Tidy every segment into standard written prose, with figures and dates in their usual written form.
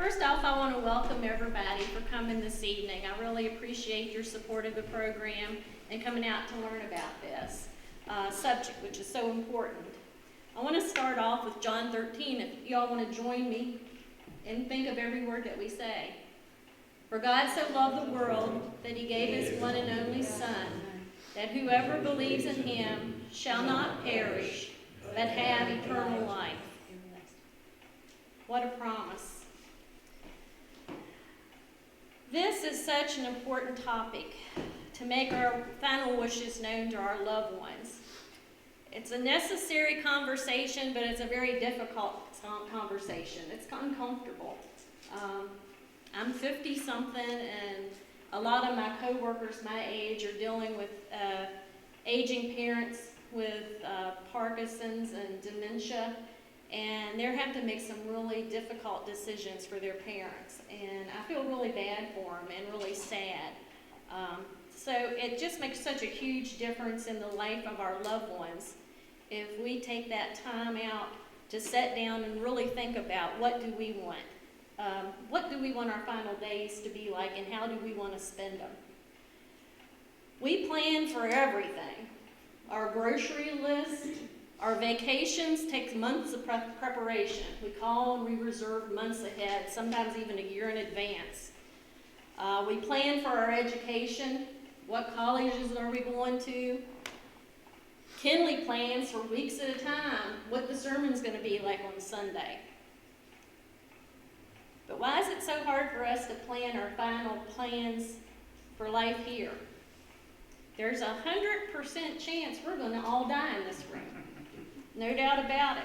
First off, I want to welcome everybody for coming this evening. I really appreciate your support of the program and coming out to learn about this subject, which is so important. I want to start off with John 13, if you all want to join me and think of every word that we say. For God so loved the world that he gave his one and only Son, that whoever believes in him shall not perish, but have eternal life. What a promise. This is such an important topic to make our final wishes known to our loved ones. It's a necessary conversation, but it's a very difficult conversation. It's uncomfortable. I'm 50-something, and a lot of my coworkers my age are dealing with aging parents with Parkinson's and dementia, and they're having to make some really difficult decisions for their parents. And I feel really bad for them and really sad. So it just makes such a huge difference in the life of our loved ones if we take that time out to sit down and really think about what do we want. What do we want our final days to be like, and how do we want to spend them? We plan for everything. Our grocery list, our vacations takes months of preparation. We call and we reserve months ahead, sometimes even a year in advance. We plan for our education. What colleges are we going to? Kinley plans for weeks at a time what the sermon's going to be like on Sunday. But why is it so hard for us to plan our final plans for life here? There's 100% chance we're going to all die in this room. No doubt about it.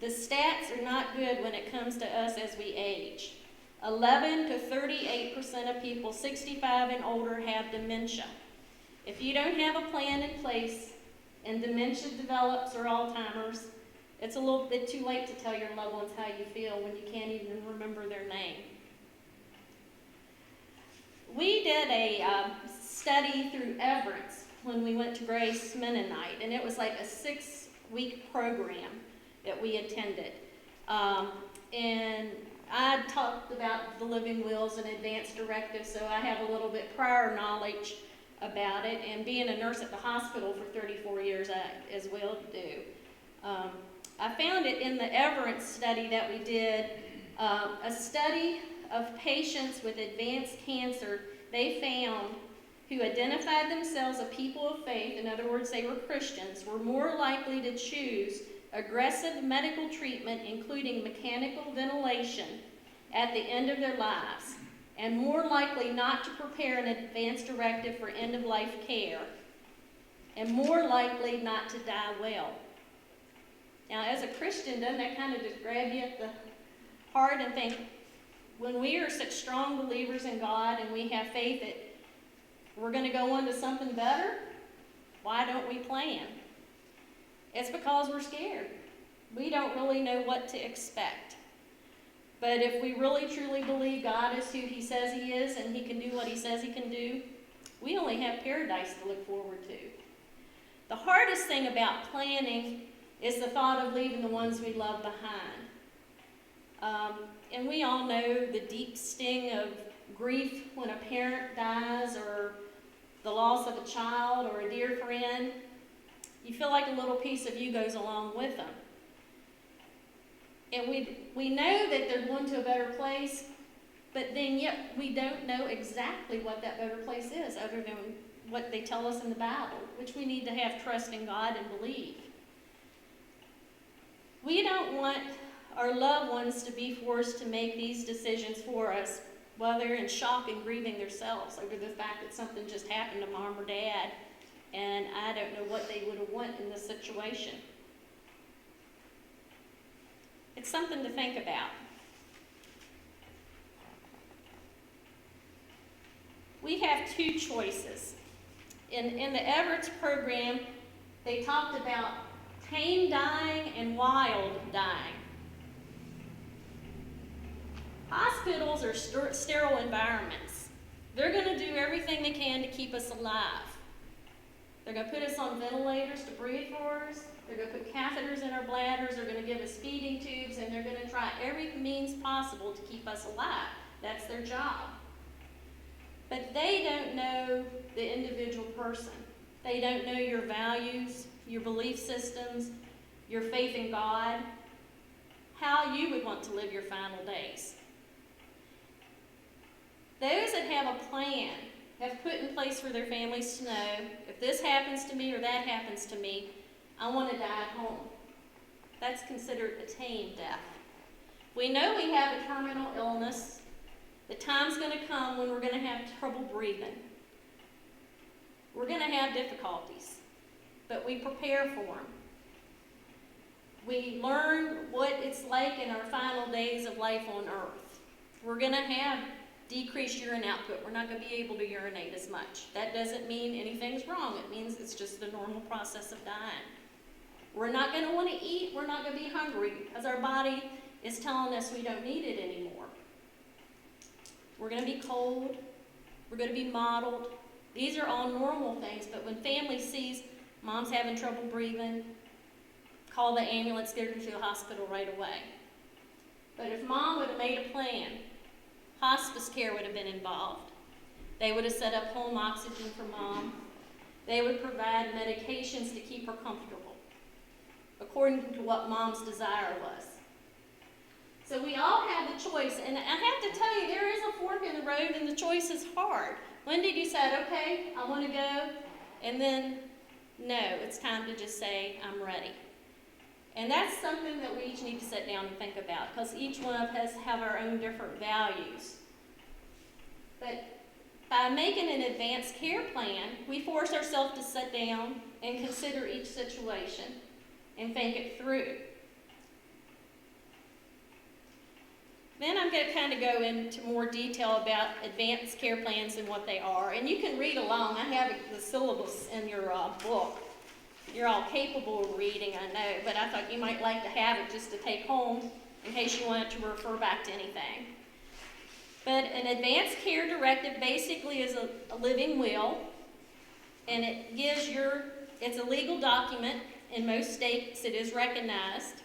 The stats are not good when it comes to us as we age. 11 to 38% of people 65 and older have dementia. If you don't have a plan in place and dementia develops or Alzheimer's, it's a little bit too late to tell your loved ones how you feel when you can't even remember their name. We did a study through Everence when we went to Grace Mennonite, and it was like a 6-week program that we attended. And I talked about the living wills and advance directives, so I have a little bit prior knowledge about it, and being a nurse at the hospital for 34 years, I as well do. I found it in the Everence study that we did, a study of patients with advanced cancer. They found who identified themselves as people of faith, in other words, they were Christians, were more likely to choose aggressive medical treatment, including mechanical ventilation, at the end of their lives, and more likely not to prepare an advance directive for end-of-life care, and more likely not to die well. Now, as a Christian, doesn't that kind of just grab you at the heart and think, when we are such strong believers in God and we have faith that we're going to go on to something better, why don't we plan? It's because we're scared. We don't really know what to expect. But if we really truly believe God is who he says he is and he can do what he says he can do, we only have paradise to look forward to. The hardest thing about planning is the thought of leaving the ones we love behind. And we all know the deep sting of grief when a parent dies or the loss of a child or a dear friend. You feel like a little piece of you goes along with them. And we know that they're going to a better place, but then yet we don't know exactly what that better place is other than what they tell us in the Bible, which we need to have trust in God and believe. We don't want our loved ones to be forced to make these decisions for us while they're in shock and grieving themselves over the fact that something just happened to mom or dad, and I don't know what they would have wanted in this situation. It's something to think about. We have two choices. In the Everence program, they talked about tame dying and wild dying. Hospitals are sterile environments. They're going to do everything they can to keep us alive. They're going to put us on ventilators to breathe for us. They're going to put catheters in our bladders. They're going to give us feeding tubes, and they're going to try every means possible to keep us alive. That's their job. But they don't know the individual person. They don't know your values, your belief systems, your faith in God, how you would want to live your final days. Those that have a plan have put in place for their families to know, if this happens to me or that happens to me, I want to die at home. That's considered a tame death. We know we have a terminal illness. The time's going to come when we're going to have trouble breathing. We're going to have difficulties, but we prepare for them. We learn what it's like in our final days of life on earth. We're going to have decreased urine output. We're not going to be able to urinate as much. That doesn't mean anything's wrong. It means it's just the normal process of dying. We're not going to want to eat. We're not going to be hungry because our body is telling us we don't need it anymore. We're going to be cold. We're going to be mottled. These are all normal things, but when family sees mom's having trouble breathing, call the ambulance, get her to the hospital right away. But if mom would have made a plan, hospice care would have been involved. They would have set up home oxygen for mom. They would provide medications to keep her comfortable, according to what mom's desire was. So we all have the choice, and I have to tell you, there is a fork in the road, and the choice is hard. When did you decide, okay, I want to go, and then, no, it's time to just say, I'm ready. And that's something that we each need to sit down and think about, because each one of us have our own different values. But by making an advanced care plan, we force ourselves to sit down and consider each situation and think it through. Then I'm going to kind of go into more detail about advanced care plans and what they are. And you can read along. I have the syllabus in your book. You're all capable of reading, I know, but I thought you might like to have it just to take home in case you wanted to refer back to anything. But an advanced care directive basically is a living will, and it gives it's a legal document. In most states it is recognized,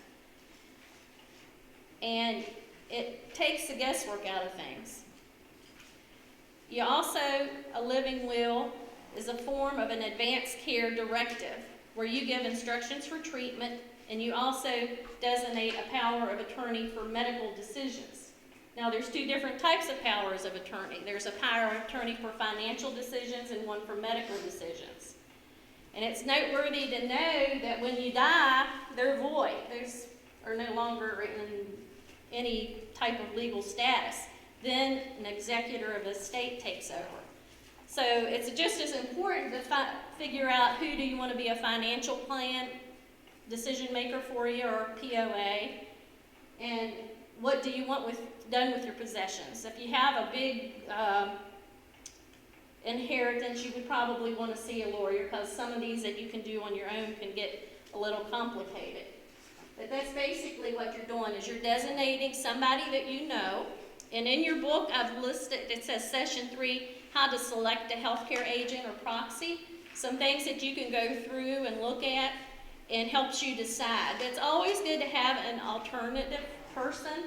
and it takes the guesswork out of things. You also, a living will is a form of an advanced care directive where you give instructions for treatment, and you also designate a power of attorney for medical decisions. Now, there's two different types of powers of attorney. There's a power of attorney for financial decisions and one for medical decisions. And it's noteworthy to know that when you die, they're void. Those are no longer in any type of legal status. Then an executor of the estate takes over. So it's just as important to figure out who do you want to be a financial plan decision maker for you, or POA, and what do you want done with your possessions. If you have a big inheritance, you would probably want to see a lawyer, because some of these that you can do on your own can get a little complicated. But that's basically what you're doing, is you're designating somebody that you know. And in your book, I've listed, it says Session 3, how to select a healthcare agent or proxy. Some things that you can go through and look at and helps you decide. It's always good to have an alternative person.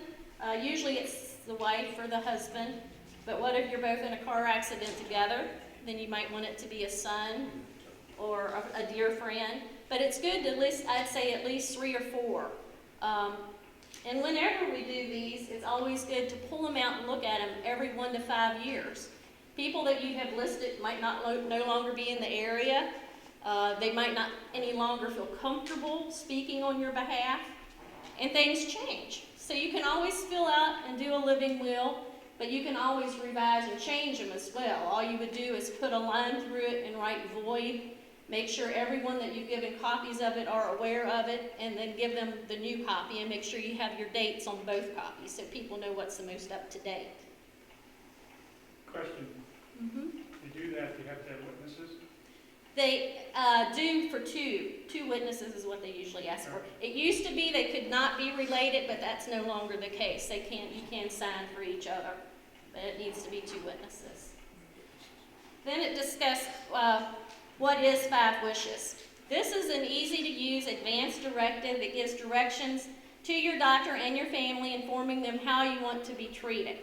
Usually it's the wife or the husband. But what if you're both in a car accident together? Then you might want it to be a son or a dear friend. But it's good to list, I'd say, at least 3 or 4. And whenever we do these, it's always good to pull them out and look at them every 1 to 5 years. People that you have listed might no longer be in the area. They might not any longer feel comfortable speaking on your behalf. And things change. So you can always fill out and do a living will, but you can always revise and change them as well. All you would do is put a line through it and write void. Make sure everyone that you've given copies of it are aware of it, and then give them the new copy, and make sure you have your dates on both copies so people know what's the most up to date. Question. To do that, you have to have witnesses? They do for two. 2 witnesses is what they usually ask for. It used to be they could not be related, but that's no longer the case. You can sign for each other, but it needs to be 2 witnesses. Then it discussed What is 5 Wishes? This is an easy-to-use advanced directive that gives directions to your doctor and your family, informing them how you want to be treated.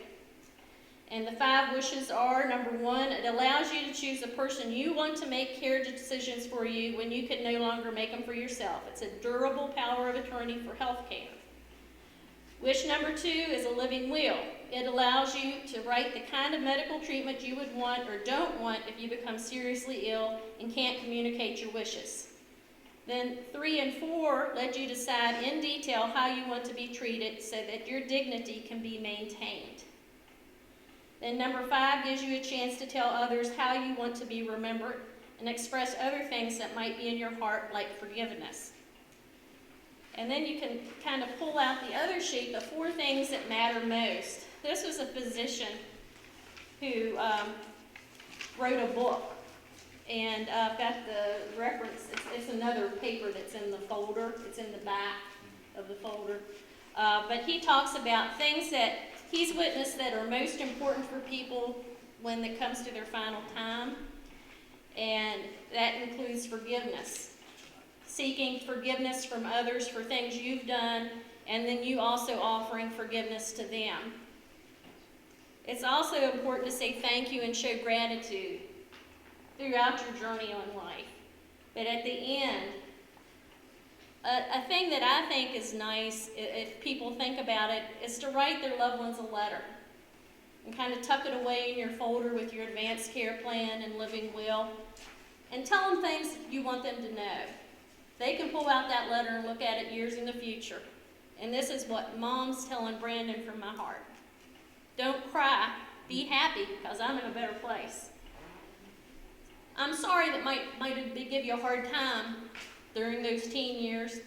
And the 5 wishes are, number 1, it allows you to choose the person you want to make care decisions for you when you can no longer make them for yourself. It's a durable power of attorney for health care. Wish number 2 is a living will. It allows you to write the kind of medical treatment you would want or don't want if you become seriously ill and can't communicate your wishes. Then 3 and 4 let you decide in detail how you want to be treated so that your dignity can be maintained. Then number 5 gives you a chance to tell others how you want to be remembered and express other things that might be in your heart, like forgiveness. And then you can kind of pull out the other sheet, the 4 things that matter most. This was a physician who wrote a book, and I've got the reference. It's another paper that's in the folder. It's in the back of the folder. But he talks about things that he's witnessed that are most important for people when it comes to their final time, and that includes forgiveness. Seeking forgiveness from others for things you've done, and then you also offering forgiveness to them. It's also important to say thank you and show gratitude throughout your journey on life. But at the end, a thing that I think is nice, if people think about it, is to write their loved ones a letter and kind of tuck it away in your folder with your advanced care plan and living will, and tell them things you want them to know. They can pull out that letter and look at it years in the future. And this is what Mom's telling Brandon from my heart. Don't cry. Be happy, because I'm in a better place. I'm sorry that might give you a hard time during those teen years,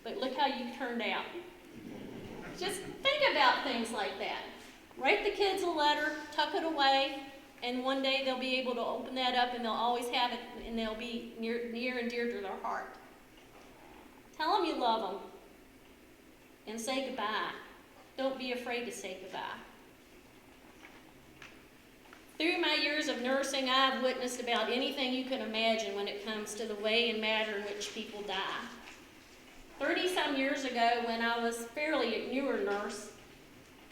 but look how you turned out. Just think about things like that. Write the kids a letter, tuck it away, and one day they'll be able to open that up, and they'll always have it, and they'll be near and dear to their heart. Tell them you love them, and say goodbye. Don't be afraid to say goodbye. Through my years of nursing, I've witnessed about anything you can imagine when it comes to the way and manner in which people die. 30-some years ago, when I was fairly a newer nurse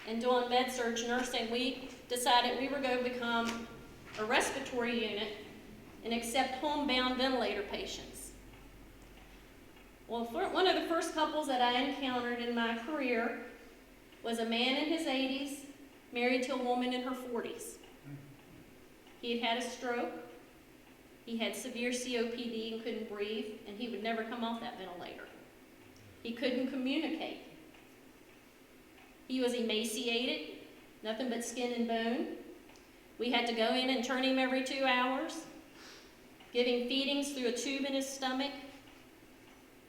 and doing med-surg nursing, we decided we were going to become a respiratory unit and accept homebound ventilator patients. Well, one of the first couples that I encountered in my career was a man in his 80s, married to a woman in her 40s. He had had a stroke, he had severe COPD and couldn't breathe, and he would never come off that ventilator. He couldn't communicate. He was emaciated, nothing but skin and bone. We had to go in and turn him every 2 hours, give him feedings through a tube in his stomach,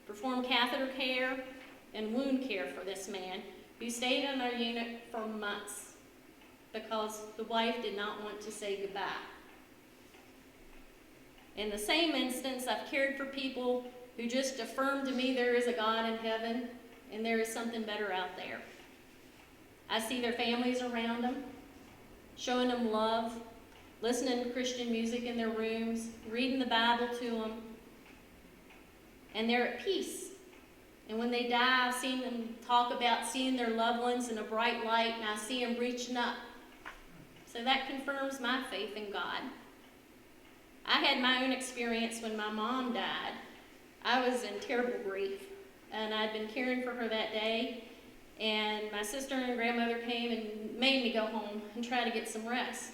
perform catheter care and wound care for this man, who stayed in our unit for months because the wife did not want to say goodbye. In the same instance, I've cared for people who just affirmed to me there is a God in heaven and there is something better out there. I see their families around them, showing them love, listening to Christian music in their rooms, reading the Bible to them, and they're at peace. And when they die, I've seen them talk about seeing their loved ones in a bright light, and I see them reaching up. So that confirms my faith in God. I had my own experience when my mom died. I was in terrible grief, and I'd been caring for her that day, and my sister and grandmother came and made me go home and try to get some rest.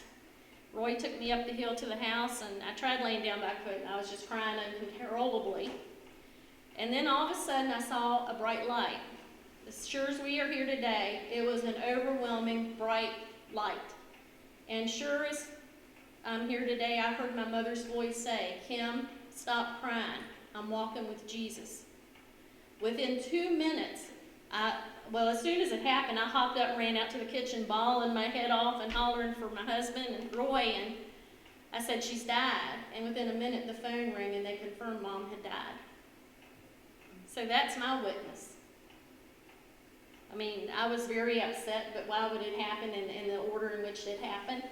Roy took me up the hill to the house, and I tried laying down, but I couldn't. I was just crying uncontrollably. And then all of a sudden, I saw a bright light. As sure as we are here today, it was an overwhelming bright light. And sure as I'm here today, I heard my mother's voice say, "Kim, stop crying. I'm walking with Jesus." Within 2 minutes, as soon as it happened, I hopped up and ran out to the kitchen, bawling my head off and hollering for my husband and Roy, and I said, "She's died." And within a minute, the phone rang, and they confirmed Mom had died. So that's my witness. I mean, I was very upset, but why would it happen in the order in which it happened?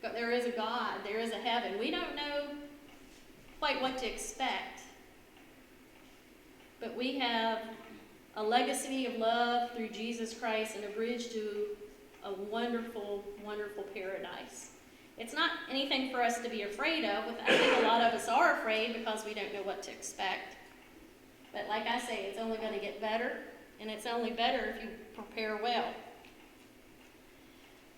But there is a God, there is a heaven. We don't know quite what to expect. But we have a legacy of love through Jesus Christ and a bridge to a wonderful, wonderful paradise. It's not anything for us to be afraid of. I think a lot of us are afraid because we don't know what to expect. But like I say, it's only going to get better, and it's only better if you prepare well.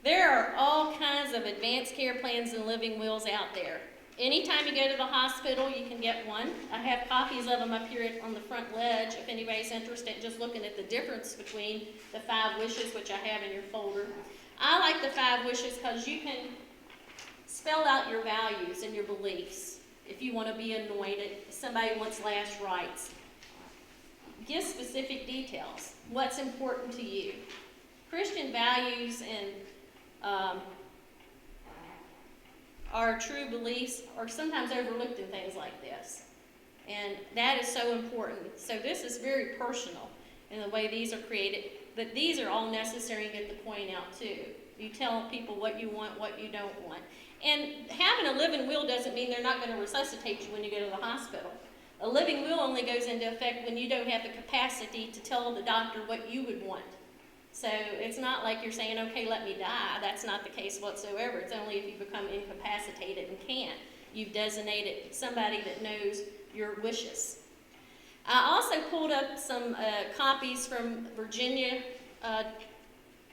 There are all kinds of advanced care plans and living wills out there. Anytime you go to the hospital, you can get one. I have copies of them up here on the front ledge if anybody's interested in just looking at the difference between the 5 wishes, which I have in your folder. I like the 5 wishes because you can spell out your values and your beliefs. If you want to be anointed, if somebody wants last rites. Give specific details. What's important to you? Christian values and our true beliefs are sometimes overlooked in things like this. And that is so important. So this is very personal in the way these are created. But these are all necessary and get the point out too. You tell people what you want, what you don't want. And having a living will doesn't mean they're not going to resuscitate you when you go to the hospital. A living will only goes into effect when you don't have the capacity to tell the doctor what you would want. So it's not like you're saying, okay, let me die. That's not the case whatsoever. It's only if you become incapacitated and can't. You've designated somebody that knows your wishes. I also pulled up some copies from Virginia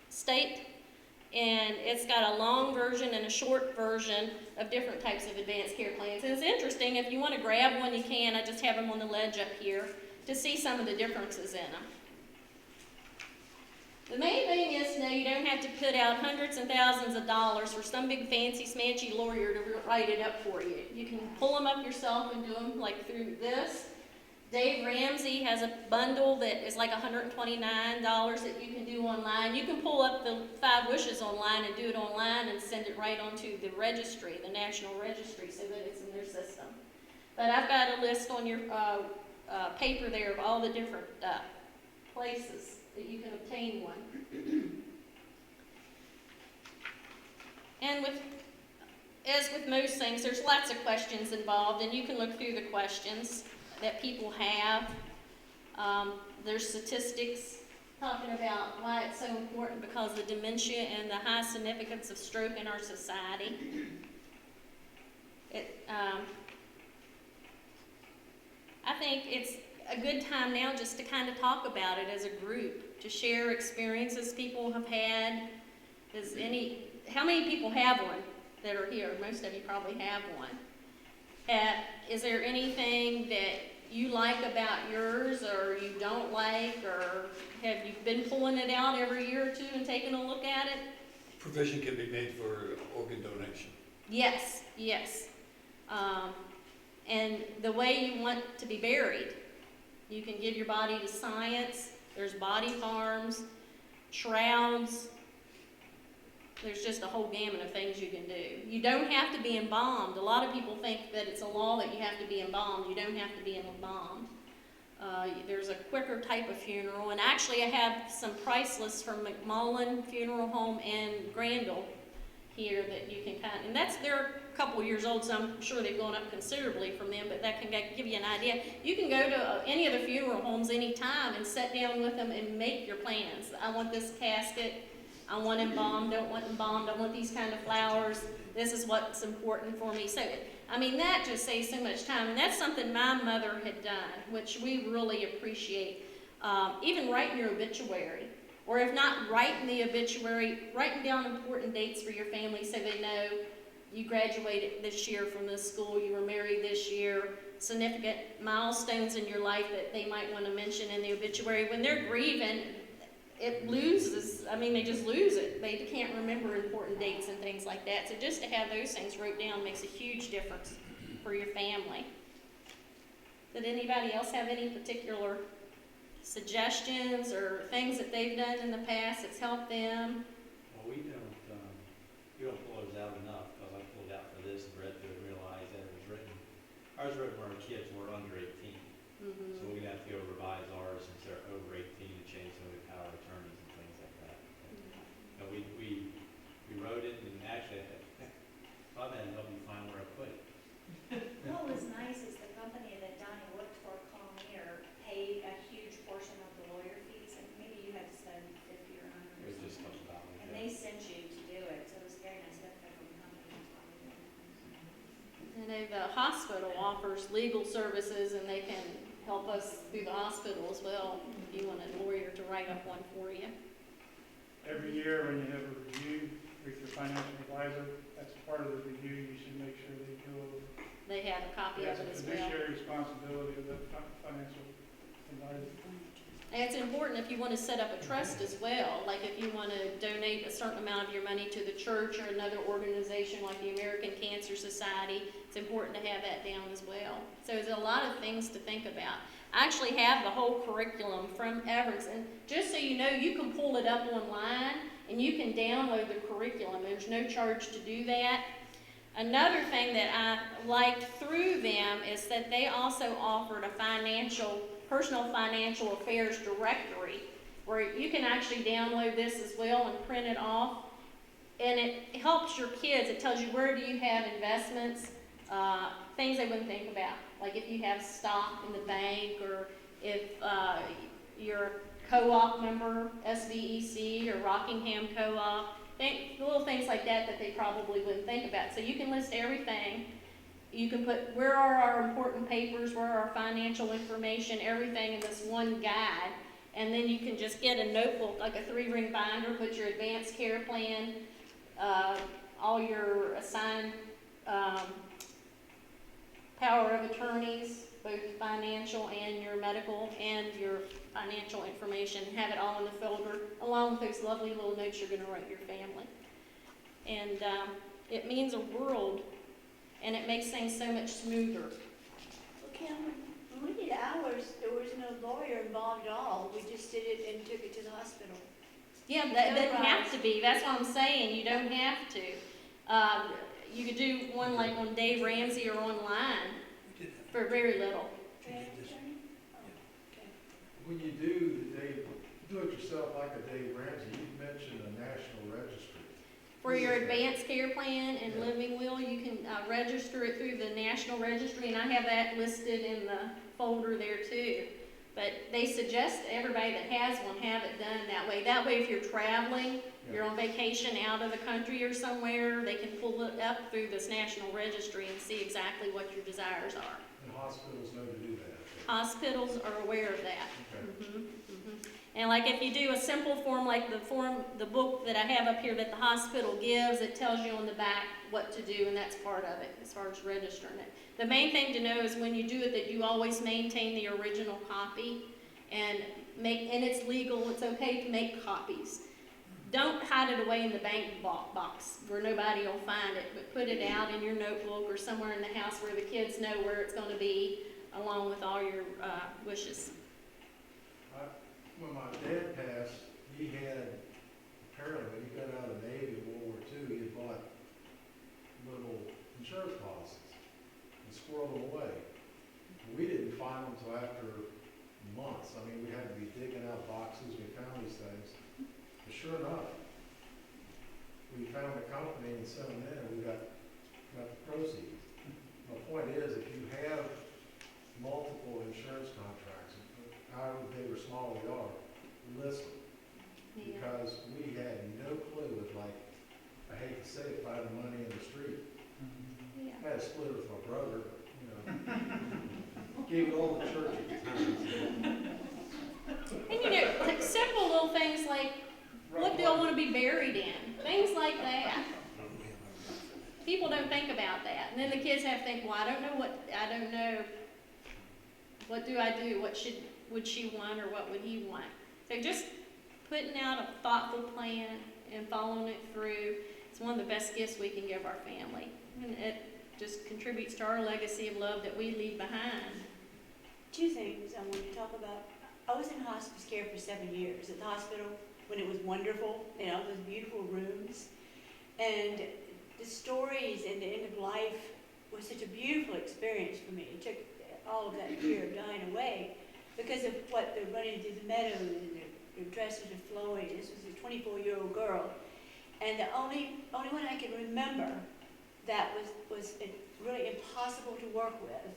State, and it's got a long version and a short version of different types of advanced care plans. And it's interesting, if you want to grab one, you can. I just have them on the ledge up here to see some of the differences in them. The main thing is to know you don't have to put out hundreds and thousands of dollars for some big fancy smancy lawyer to write it up for you. You can pull them up yourself and do them like through this. Dave Ramsey has a bundle that is like $129 that you can do online. You can pull up the 5 wishes online and do it online and send it right onto the registry, the National Registry, so that it's in their system. But I've got a list on your paper there of all the different places that you can obtain one. And as with most things, there's lots of questions involved, and you can look through the questions that people have. There's statistics talking about why it's so important because of the dementia and the high significance of stroke in our society. I think it's a good time now just to kind of talk about it as a group, to share experiences people have had. How many people have one that are here? Most of you probably have one. Is there anything that you like about yours or you don't like, or have you been pulling it out every year or two and taking a look at it? Provision can be made for organ donation. Yes, yes. And the way you want to be buried. You can give your body to science. There's body farms, shrouds. There's just a whole gamut of things you can do. You don't have to be embalmed. A lot of people think that it's a law that you have to be embalmed. You don't have to be embalmed. There's a quicker type of funeral. And actually I have some price lists from McMullen Funeral Home and Grandel here that you can and they're a couple years old, so I'm sure they've gone up considerably from them, but that can give you an idea. You can go to any of the funeral homes anytime and sit down with them and make your plans. I want this casket, I want embalmed, don't want embalmed, I want these kind of flowers, this is what's important for me. So, I mean, that just saves so much time, and that's something my mother had done, which we really appreciate. Even writing your obituary. Or if not writing the obituary, writing down important dates for your family so they know you graduated this year from this school, you were married this year, significant milestones in your life that they might want to mention in the obituary. When they're grieving, it loses, they just lose it. They can't remember important dates and things like that. So just to have those things wrote down makes a huge difference for your family. Did anybody else have any particular suggestions or things that they've done in the past that's helped them? Well, we don't pull those out enough, because I pulled out for this and read through and realized that it was written. Ours written when our kids were under 18. Mm-hmm. So we'd have to go revise ours since they're over 18 and change some of the power of attorneys and things like that. But we wrote it, and actually, Bob had to help me find where I put it. What was nice the hospital offers legal services, and they can help us through the hospital as well, if you want a lawyer to write up one for you. Every year when you have a review with your financial advisor, that's part of the review, you should make sure they go over. They have a copy of That's it a as well. fiduciary responsibility of the financial advisor. And it's important if you want to set up a trust as well, like if you want to donate a certain amount of your money to the church or another organization like the American Cancer Society, it's important to have that down as well. So there's a lot of things to think about. I actually have the whole curriculum from Everett's, and just so you know, you can pull it up online and you can download the curriculum. There's no charge to do that. Another thing that I liked through them is that they also offered a personal financial affairs directory where you can actually download this as well and print it off. And it helps your kids. It tells you where do you have investments, things they wouldn't think about. Like if you have stock in the bank, or if you're a co-op member, SVEC or Rockingham Co-op. Little things like that they probably wouldn't think about. So you can list everything. You can put where are our important papers, where are our financial information, everything in this one guide. And then you can just get a notebook, like a 3-ring binder, put your advanced care plan, all your assigned power of attorneys, both financial and your medical, and your financial information, have it all in the folder, along with those lovely little notes you're going to write your family. And it means a world, and it makes things so much smoother. Well, Kim, when we did ours, there was no lawyer involved at all. We just did it and took it to the hospital. Yeah, that doesn't have to be. That's what I'm saying. You don't have to. You could do one like on Dave Ramsey or online We did that. for very little. When you do it yourself like a Dave Ramsey, you mentioned a national registry. For your advanced care plan and Yeah. living will, you can register it through the National Registry, and I have that listed in the folder there too. But they suggest everybody that has one have it done that way. That way, if you're traveling, you're on vacation out of the country or somewhere, they can pull it up through this National Registry and see exactly what your desires are. And hospitals know to do that. Hospitals are aware of that. Okay. Mhm, mhm. And like if you do a simple form like the book that I have up here that the hospital gives, it tells you on the back what to do, and that's part of it as far as registering it. The main thing to know is when you do it that you always maintain the original copy, and it's legal, it's okay to make copies. Don't hide it away in the bank box where nobody will find it, but put it out in your notebook or somewhere in the house where the kids know where it's going to be, along with all your wishes. When my dad passed, he had, apparently when he got out of the Navy in World War II, he had bought little insurance policies and squirreled them away. We didn't find them until after months. I mean, we had to be digging out boxes, we found these things. But sure enough, we found a company and sent them in, and we got the proceeds. My point is, if you have multiple insurance contracts, however big or small they are, list them. Yeah. Because we had no clue with, like, I hate to say it, finding money in the street. Yeah. I had to split it with my brother, you know. Gave it all to church at the time. And you know, like simple little things like, what do I want to be buried in? Things like that. People don't think about that. And then the kids have to think, well, I don't know. What do I do? What would she want, or what would he want? So just putting out a thoughtful plan and following it through, it's one of the best gifts we can give our family. And it just contributes to our legacy of love that we leave behind. Two things I wanted to talk about. I was in hospice care for 7 years at the hospital when it was wonderful, you know, those beautiful rooms. And the stories and the end of life was such a beautiful experience for me. It took all of that fear of dying away because of what they're running through the meadows and their dresses are flowing. This was a 24-year-old girl. And the only one I can remember that was really impossible to work with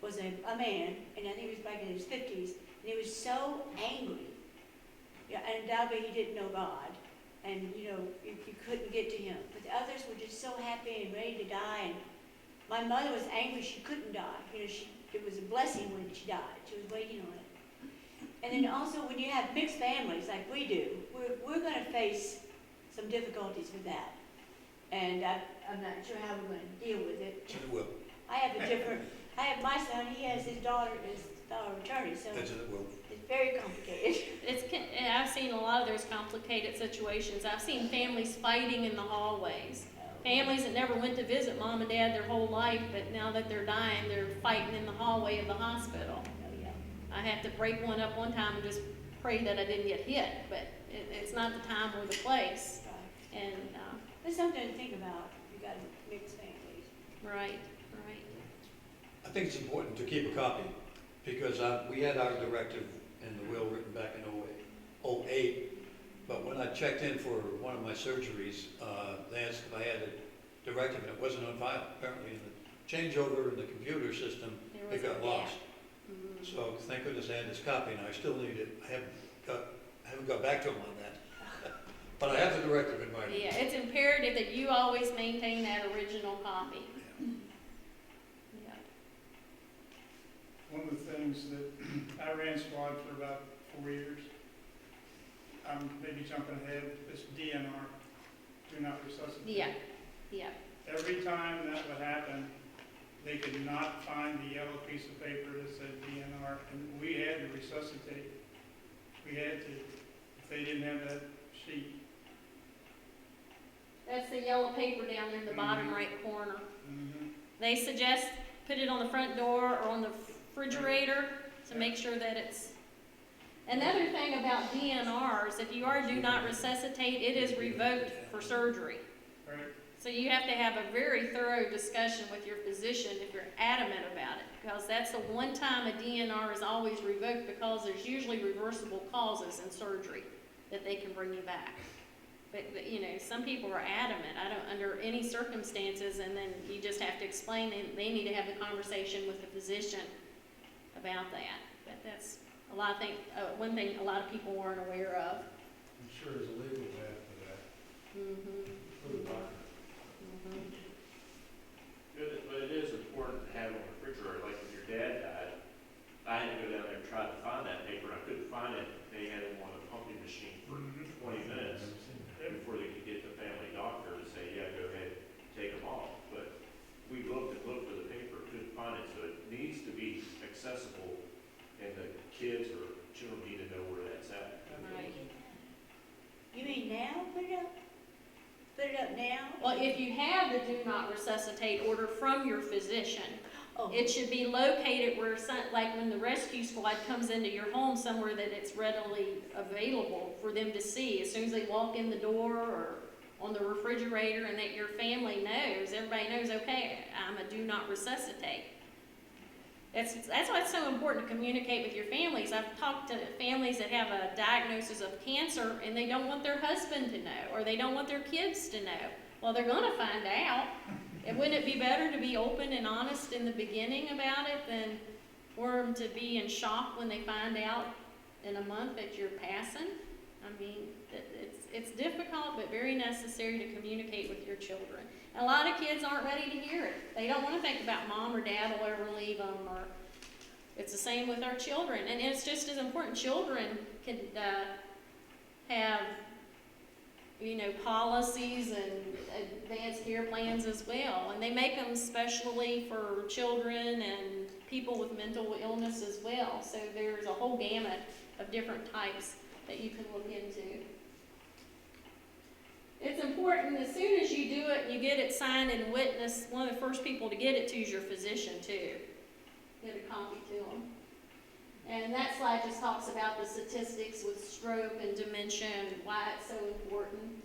was a man, and I think he was back in his 50s, and he was so angry. Yeah, and undoubtedly he didn't know God, and you know, you couldn't get to him. But the others were just so happy and ready to die, my mother was angry she couldn't die. You know, it was a blessing when she died. She was waiting on it. And then also when you have mixed families like we do, we're gonna face some difficulties with that. And I'm not sure how we're gonna deal with it. It will, I have my son, he has his daughter is our attorney, so that's it will. it's very complicated. And I've seen a lot of those complicated situations. I've seen families fighting in the hallways. Families that never went to visit mom and dad their whole life, but now that they're dying, they're fighting in the hallway of the hospital. Oh, yeah. I had to break one up one time and just pray that I didn't get hit, but it's not the time or the place. Right. And, That's something to think about. You got mixed families. right. I think it's important to keep a copy, because we had our directive in the will written back in '08, but when I checked in for one of my surgeries, they asked if I had a directive, and it wasn't on file. Apparently, in the changeover in the computer system, There it was a got gap. lost. Mhm. So thank goodness I had this copy, and I still need it. I haven't got back to them on that. But I have the directive in mind. Yeah, it's imperative that you always maintain that original copy. Yeah. One of the things that, I ran squad for about 4 years. I'm maybe jumping ahead, this DNR, do not resuscitate. Yeah. Every time that would happen, they could not find the yellow piece of paper that said DNR, and we had to resuscitate. We had to, if they didn't have that sheet. That's the yellow paper down in the bottom Mhm. right corner. Mm-hmm. They suggest put it on the front door or on the refrigerator to make sure that it's. Another thing about DNRs, if you are do not resuscitate, it is revoked for surgery. Right, So you have to have a very thorough discussion with your physician if you're adamant about it, because that's the one time a DNR is always revoked, because there's usually reversible causes in surgery that they can bring you back. But you know, some people are adamant, I don't, under any circumstances, and then you just have to explain, they need to have the conversation with the physician about that. But that's a lot of things, one thing a lot of people weren't aware of. I'm sure there's a legal path for that, for the doctor. But it is important to have on the refrigerator, like if your dad died, I had to go down there and try to find that paper, and I couldn't find it. They had him on a pumping machine for 20 minutes before they could get the family doctor to say, yeah, go ahead, take them off. But we looked and looked for the paper, couldn't find it, so it needs to be accessible, and the kids or children need to know where that's at. Right. You mean now? Put it up? Put it up now? Well, if you have the do not resuscitate order from your physician, Oh, it should be located where, like when the rescue squad comes into your home, somewhere that it's readily available for them to see. As soon as they walk in the door or on the refrigerator, and that your family knows, everybody knows, okay, I'm a do not resuscitate. That's why it's so important to communicate with your families. I've talked to families that have a diagnosis of cancer, and they don't want their husband to know, or they don't want their kids to know. Well, they're gonna find out. And wouldn't it be better to be open and honest in the beginning about it than for them to be in shock when they find out in a month that you're passing? I mean, it's difficult, but very necessary to communicate with your children. And a lot of kids aren't ready to hear it. They don't want to think about mom or dad will ever leave them, or it's the same with our children. And it's just as important. Children can have, you know, policies and advanced care plans as well. And they make them specially for children and people with mental illness as well. So there's a whole gamut of different types that you can look into. It's important, as soon as you do it and you get it signed and witnessed, one of the first people to get it to is your physician too. Get a copy to them. And that slide just talks about the statistics with stroke and dementia and why it's so important.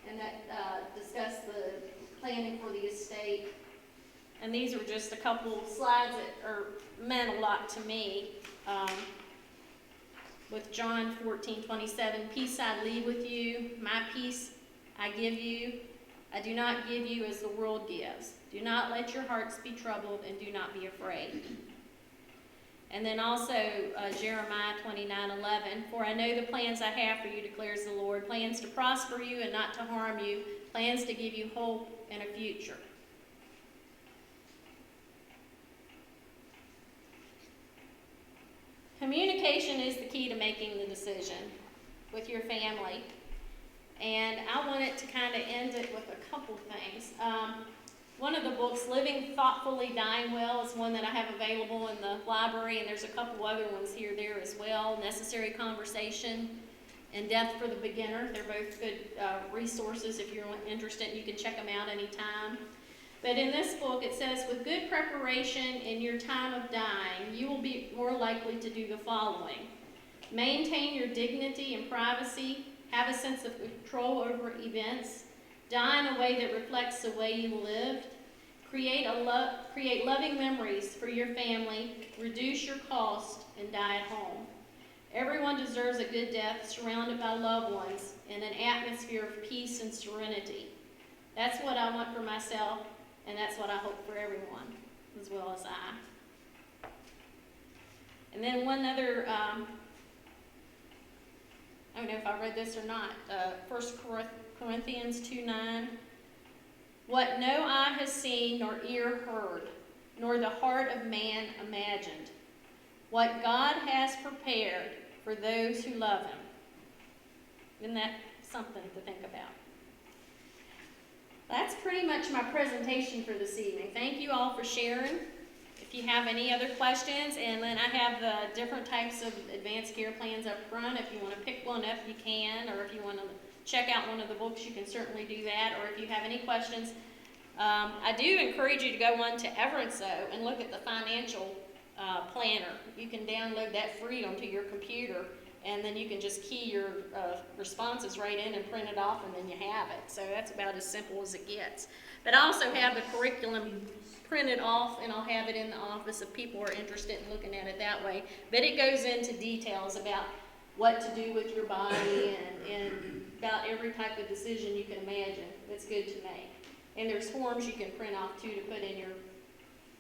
And that discuss the planning for the estate. And these are just a couple slides that are meant a lot to me. With John 14:27, peace I leave with you, my peace I give you. I do not give you as the world gives. Do not let your hearts be troubled, and do not be afraid. And then also Jeremiah 29:11, for I know the plans I have for you, declares the Lord, plans to prosper you and not to harm you, plans to give you hope and a future. Communication is the key to making the decision with your family. And I wanted to kind of end it with a couple things. One of the books, Living Thoughtfully, Dying Well, is one that I have available in the library, and there's a couple other ones here there as well. Necessary Conversation and Death for the Beginner. They're both good resources if you're interested. You can check them out anytime. But in this book, it says, with good preparation in your time of dying, you will be more likely to do the following. Maintain your dignity and privacy, have a sense of control over events, die in a way that reflects the way you lived, create loving memories for your family, reduce your cost, and die at home. Everyone deserves a good death surrounded by loved ones in an atmosphere of peace and serenity. That's what I want for myself, and that's what I hope for everyone, as well as I. And then one other, I don't know if I read this or not, 1 Corinthians 2:9. What no eye has seen, nor ear heard, nor the heart of man imagined. What God has prepared for those who love him. Isn't that something to think about? That's pretty much my presentation for this evening. Thank you all for sharing. If you have any other questions, and then I have the different types of advanced care plans up front. If you want to pick one up, you can, or if you want to check out one of the books, you can certainly do that. Or if you have any questions, I do encourage you to go on to Everetso and look at the financial planner. You can download that free onto your computer, and then you can just key your responses right in and print it off, and then you have it. So that's about as simple as it gets. But I also have the curriculum printed off, and I'll have it in the office if people are interested in looking at it that way. But it goes into details about what to do with your body and about every type of decision you can imagine that's good to make. And there's forms you can print off too to put in your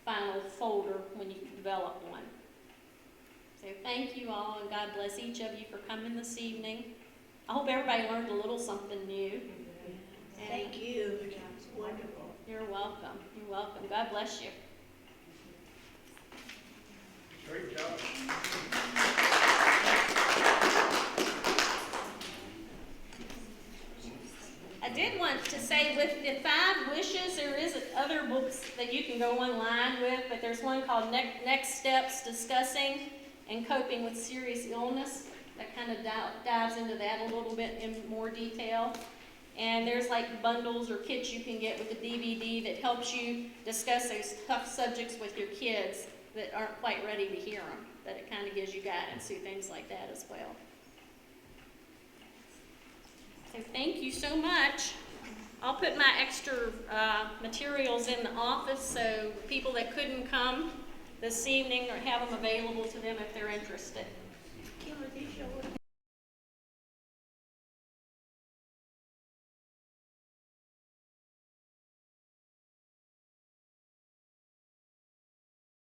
final folder when you develop one. So thank you all, and God bless each of you for coming this evening. I hope everybody learned a little something new. And Thank you. It's wonderful. you're welcome. You're welcome. God bless you. Great job. I did want to say with the 5 wishes, there is other books that you can go online with, but there's one called Next Steps Discussing and Coping with Serious Illness that kind of dives into that a little bit in more detail. And there's like bundles or kits you can get with a DVD that helps you discuss those tough subjects with your kids that aren't quite ready to hear them, but it kind of gives you guidance through things like that as well. So thank you so much. I'll put my extra materials in the office so people that couldn't come this evening or have them available to them if they're interested. Kim, are these yours?